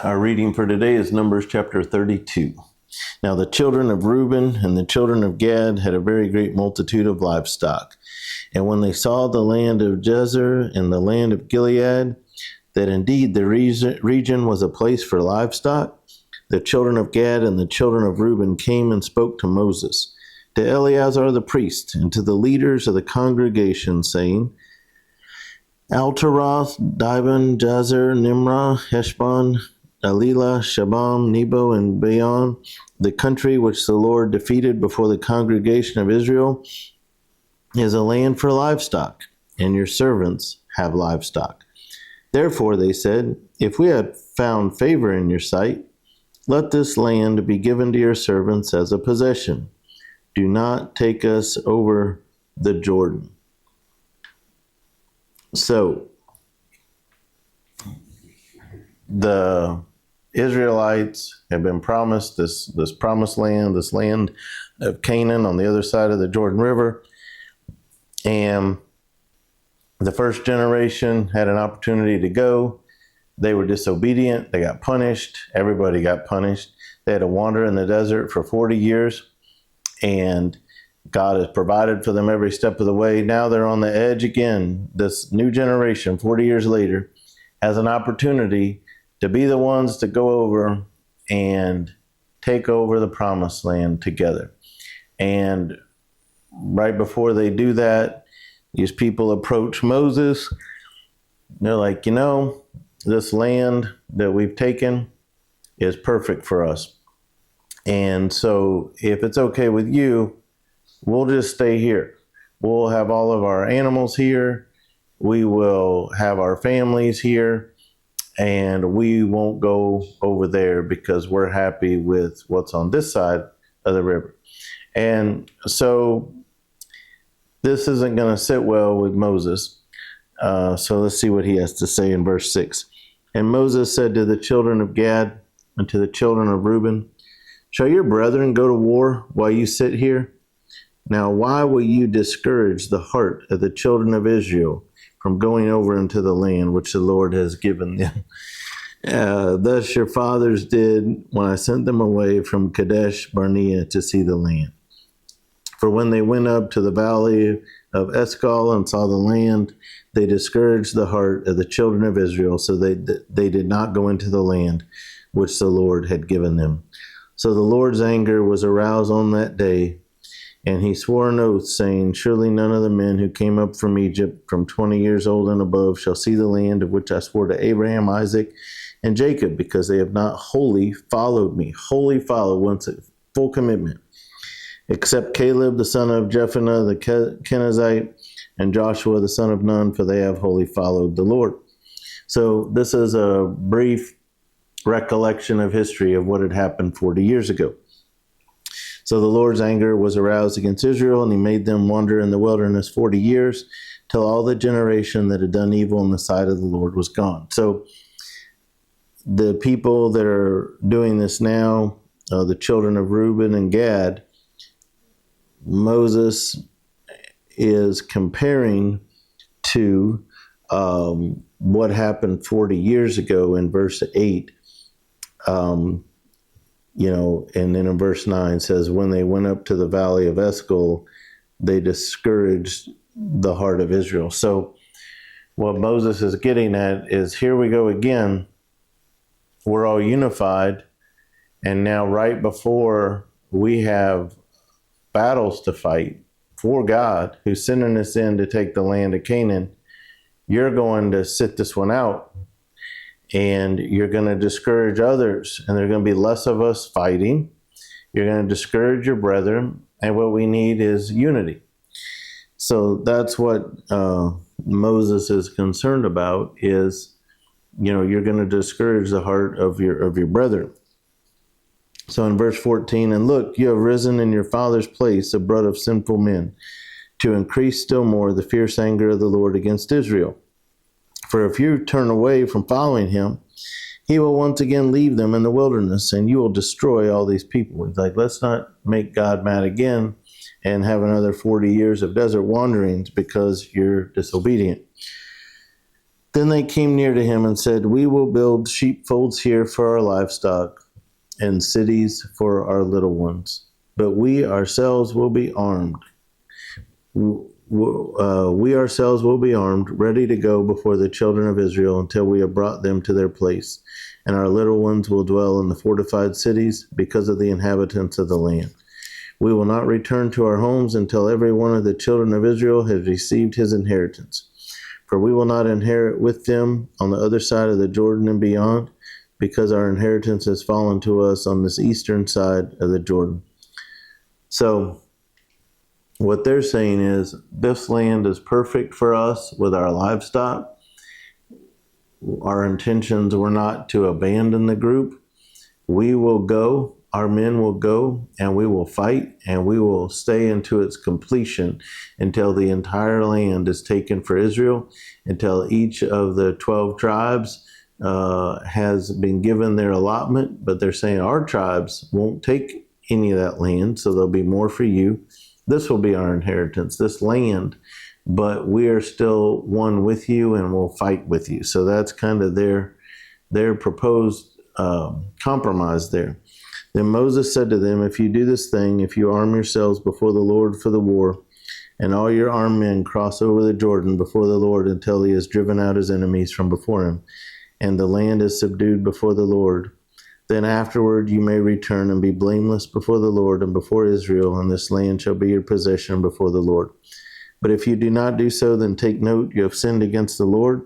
Our reading for today is Numbers chapter 32. Now the children of Reuben and the children of Gad had a very great multitude of livestock. And when they saw the land of Jezer and the land of Gilead, that indeed the region was a place for livestock, the children of Gad and the children of Reuben came and spoke to Moses, to Eleazar the priest, and to the leaders of the congregation, saying, Altaroth, Dibon, Jazer, Nimrah, Heshbon, Alilah, Shabam, Nebo, and Beon, the country which the Lord defeated before the congregation of Israel, is a land for livestock, and your servants have livestock. Therefore, they said, if we had found favor in your sight, let this land be given to your servants as a possession. Do not take us over the Jordan. So, the Israelites have been promised this promised land, this land of Canaan on the other side of the Jordan River. And the first generation had an opportunity to go. They were disobedient. They got punished. Everybody got punished. They had to wander in the desert for 40 years. And God has provided for them every step of the way. Now they're on the edge again. This new generation, 40 years later, has an opportunity to be the ones to go over and take over the promised land together. And right before they do that, these people approach Moses. They're like, this land that we've taken is perfect for us. And so if it's okay with you, we'll just stay here. We'll have all of our animals here. We will have our families here. And we won't go over there because we're happy with what's on this side of the river. And so this isn't going to sit well with Moses. So let's see what he has to say in verse 6. And Moses said to the children of Gad and to the children of Reuben, shall your brethren go to war while you sit here? Now why will you discourage the heart of the children of Israel from going over into the land which the Lord has given them? Thus your fathers did when I sent them away from Kadesh Barnea to see the land. For when they went up to the valley of Eshcol and saw the land, they discouraged the heart of the children of Israel, so they did not go into the land which the Lord had given them. So the Lord's anger was aroused on that day, and he swore an oath, saying, surely none of the men who came up from Egypt from 20 years old and above shall see the land of which I swore to Abraham, Isaac, and Jacob, because they have not wholly followed me. Wholly followed, once a full commitment. Except Caleb, the son of Jephunneh, the Kenizzite, and Joshua, the son of Nun, for they have wholly followed the Lord. So this is a brief recollection of history of what had happened 40 years ago. So the Lord's anger was aroused against Israel, and he made them wander in the wilderness 40 years, till all the generation that had done evil in the sight of the Lord was gone. So the people that are doing this now, the children of Reuben and Gad, Moses is comparing to what happened 40 years ago in verse 8. And then in verse 9 says, when they went up to the valley of Eshcol, they discouraged the heart of Israel. So what Moses is getting at is, here we go again. We're all unified. And now right before we have battles to fight for God, who's sending us in to take the land of Canaan, you're going to sit this one out. And you're going to discourage others, and there's going to be less of us fighting. You're going to discourage your brethren, and what we need is unity. So that's what Moses is concerned about, is, you're going to discourage the heart of your brethren. So in verse 14, and look, you have risen in your father's place, a brood of sinful men, to increase still more the fierce anger of the Lord against Israel. For if you turn away from following him, he will once again leave them in the wilderness, and you will destroy all these people. It's like, let's not make God mad again and have another 40 years of desert wanderings because you're disobedient. Then they came near to him and said, "We will build sheepfolds here for our livestock and cities for our little ones. But we ourselves will be armed. We ourselves will be armed, ready to go before the children of Israel until we have brought them to their place. And our little ones will dwell in the fortified cities because of the inhabitants of the land. We will not return to our homes until every one of the children of Israel has received his inheritance. For we will not inherit with them on the other side of the Jordan and beyond, because our inheritance has fallen to us on this eastern side of the Jordan." So what they're saying is, this land is perfect for us with our livestock. Our intentions were not to abandon the group. We will go, our men will go, and we will fight, and we will stay into its completion until the entire land is taken for Israel, until each of the 12 tribes has been given their allotment. But they're saying our tribes won't take any of that land, so there'll be more for you. This will be our inheritance, this land, but we are still one with you and we'll fight with you. So that's kind of their proposed compromise there. Then Moses said to them, "If you do this thing, if you arm yourselves before the Lord for the war, and all your armed men cross over the Jordan before the Lord until he has driven out his enemies from before him, and the land is subdued before the Lord, then afterward you may return and be blameless before the Lord and before Israel, and this land shall be your possession before the Lord. But if you do not do so, then take note you have sinned against the Lord,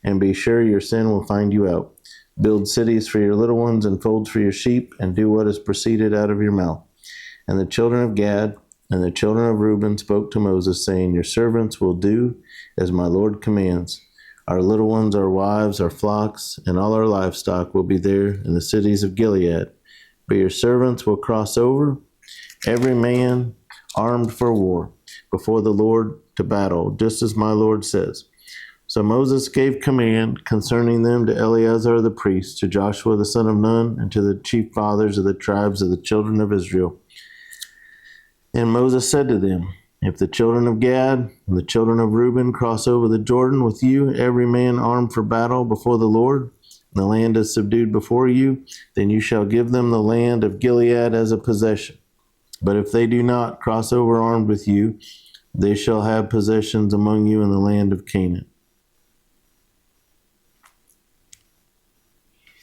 and be sure your sin will find you out. Build cities for your little ones and folds for your sheep, and do what has proceeded out of your mouth." And the children of Gad and the children of Reuben spoke to Moses, saying, "Your servants will do as my Lord commands. Our little ones, our wives, our flocks, and all our livestock will be there in the cities of Gilead. But your servants will cross over, every man armed for war, before the Lord to battle, just as my Lord says." So Moses gave command concerning them to Eleazar the priest, to Joshua the son of Nun, and to the chief fathers of the tribes of the children of Israel. And Moses said to them, "If the children of Gad and the children of Reuben cross over the Jordan with you, every man armed for battle before the Lord, and the land is subdued before you, then you shall give them the land of Gilead as a possession. But if they do not cross over armed with you, they shall have possessions among you in the land of Canaan."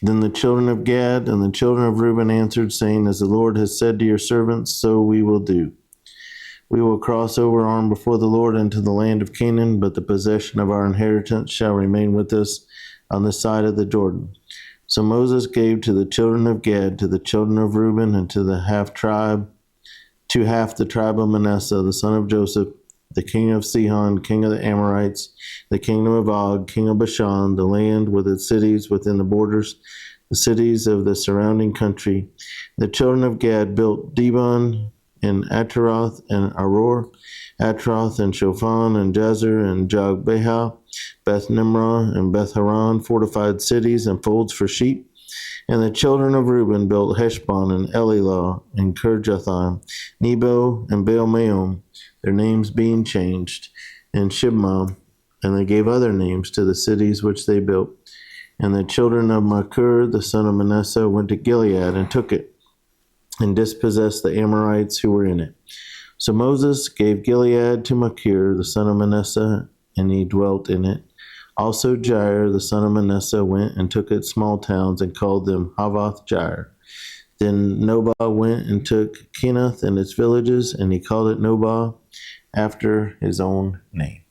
Then the children of Gad and the children of Reuben answered, saying, "As the Lord has said to your servants, so we will do. We will cross over armed before the Lord into the land of Canaan, but the possession of our inheritance shall remain with us on the side of the Jordan." So Moses gave to the children of Gad, to the children of Reuben, and to half the tribe of Manasseh, the son of Joseph, the king of Sihon, king of the Amorites, the kingdom of Og, king of Bashan, the land with its cities within the borders, the cities of the surrounding country. The children of Gad built Dibon and Ataroth and Aror, Atroth and Shophan and Jazer and Jogbeha, Beth Nimrah and Beth Haran, fortified cities and folds for sheep. And the children of Reuben built Heshbon and Elilah and Kirjathaim, Nebo and Baal-meon, their names being changed, and Shibmah, and they gave other names to the cities which they built. And the children of Machir, the son of Manasseh, went to Gilead and took it, and dispossessed the Amorites who were in it. So Moses gave Gilead to Machir, the son of Manasseh, and he dwelt in it. Also Jair, the son of Manasseh, went and took its small towns and called them Havoth Jair. Then Nobah went and took Kenath and its villages, and he called it Nobah after his own name.